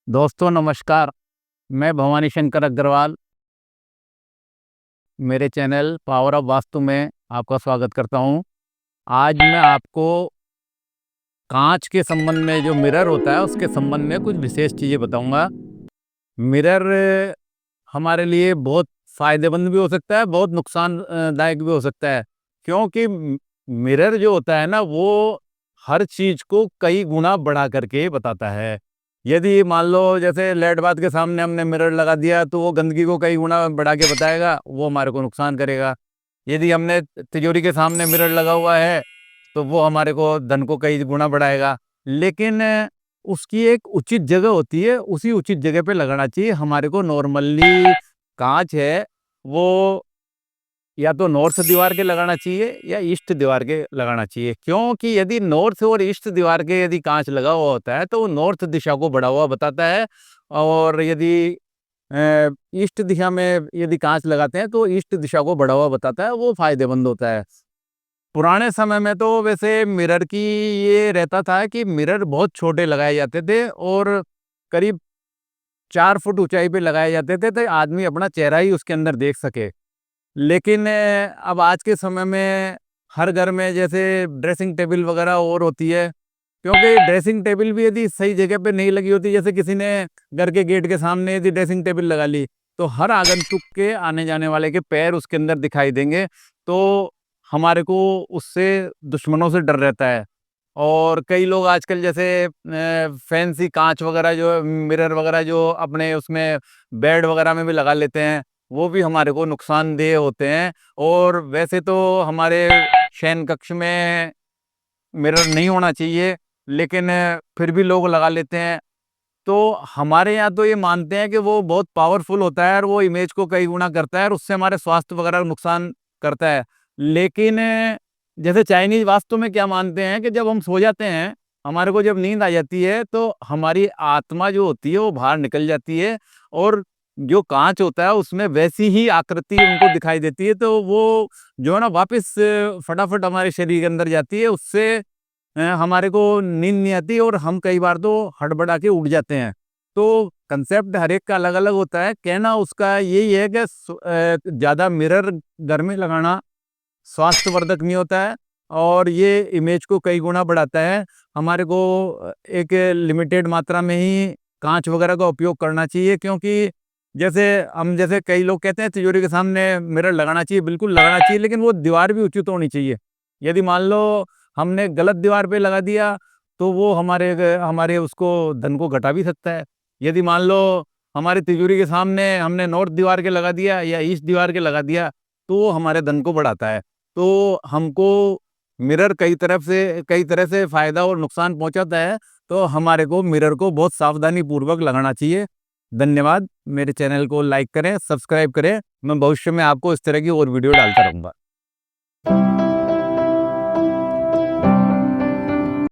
दोस्तों नमस्कार। मैं भवानी शंकर अग्रवाल मेरे चैनल पावर ऑफ वास्तु में आपका स्वागत करता हूं। आज मैं आपको कांच के संबंध में जो मिरर होता है उसके संबंध में कुछ विशेष चीज़ें बताऊंगा। मिरर हमारे लिए बहुत फ़ायदेमंद भी हो सकता है, बहुत नुकसानदायक भी हो सकता है, क्योंकि मिरर जो होता है ना वो हर चीज़ को कई गुना बढ़ा करके बताता है। यदि मान लो जैसे लेट बात के सामने हमने मिरर लगा दिया तो वो गंदगी को कई गुना बढ़ा के बताएगा, वो हमारे को नुकसान करेगा। यदि हमने तिजोरी के सामने मिरर लगा हुआ है तो वो हमारे को धन को कई गुना बढ़ाएगा। लेकिन उसकी एक उचित जगह होती है, उसी उचित जगह पे लगाना चाहिए। हमारे को नॉर्मली कांच है वो या तो नॉर्थ दीवार के लगाना चाहिए या ईस्ट दीवार के लगाना चाहिए, क्योंकि यदि नॉर्थ और ईस्ट दीवार के यदि कांच लगा हुआ होता है तो वो नॉर्थ दिशा को बढ़ा हुआ बताता है। और यदि ईस्ट दिशा में यदि कांच लगाते हैं तो ईस्ट दिशा को बढ़ा हुआ बताता है, वो फायदेमंद होता है। पुराने समय में तो वैसे मिरर की ये रहता था कि मिरर बहुत छोटे लगाए जाते थे और करीब 4 फुट ऊंचाई पे लगाए जाते थे तो आदमी अपना चेहरा ही उसके अंदर देख सके। लेकिन अब आज के समय में हर घर में जैसे ड्रेसिंग टेबल वगैरह और होती है, क्योंकि ड्रेसिंग टेबल भी यदि सही जगह पे नहीं लगी होती, जैसे किसी ने घर के गेट के सामने यदि ड्रेसिंग टेबल लगा ली तो हर आगंतुक के आने जाने वाले के पैर उसके अंदर दिखाई देंगे, तो हमारे को उससे दुश्मनों से डर रहता है। और कई लोग आजकल जैसे फैंसी कांच वगैरह जो मिरर वगैरह जो अपने उसमें बेड वगैरह में भी लगा लेते हैं, वो भी हमारे को नुकसानदेह होते हैं। और वैसे तो हमारे शयन कक्ष में मिरर नहीं होना चाहिए, लेकिन फिर भी लोग लगा लेते हैं। तो हमारे यहाँ तो ये मानते हैं कि वो बहुत पावरफुल होता है और वो इमेज को कई गुना करता है और उससे हमारे स्वास्थ्य वगैरह को नुकसान करता है। लेकिन जैसे चाइनीज वास्तु में क्या मानते हैं कि जब हम सो जाते हैं, हमारे को जब नींद आ जाती है तो हमारी आत्मा जो होती है वो बाहर निकल जाती है और जो कांच होता है उसमें वैसी ही आकृति उनको दिखाई देती है, तो वो जो है ना वापस फटाफट हमारे शरीर के अंदर जाती है। उससे हमारे को नींद नहीं आती और हम कई बार तो हड़बड़ा के उठ जाते हैं। तो कंसेप्ट हर एक का अलग अलग होता है, कहना उसका यही है कि ज़्यादा मिरर घर में लगाना स्वास्थ्यवर्धक नहीं होता है और ये इमेज को कई गुना बढ़ाता है। हमारे को एक लिमिटेड मात्रा में ही कांच वगैरह का उपयोग करना चाहिए, क्योंकि जैसे कई लोग कहते हैं तिजोरी के सामने मिरर लगाना चाहिए, बिल्कुल लगाना चाहिए, लेकिन वो दीवार भी उचित होनी चाहिए। यदि मान लो हमने गलत दीवार पे लगा दिया तो वो हमारे उसको धन को घटा भी सकता है। यदि मान लो हमारी तिजोरी के सामने हमने नॉर्थ दीवार के लगा दिया या ईस्ट दीवार के लगा दिया तो वो हमारे धन को बढ़ाता है। तो हमको मिरर कई तरह से फायदा और नुकसान पहुंचाता है, तो हमारे को मिरर को बहुत सावधानी पूर्वक लगाना चाहिए। धन्यवाद। मेरे चैनल को लाइक करें, सब्सक्राइब करें। मैं भविष्य में आपको इस तरह की और वीडियो डालता रहूंगा।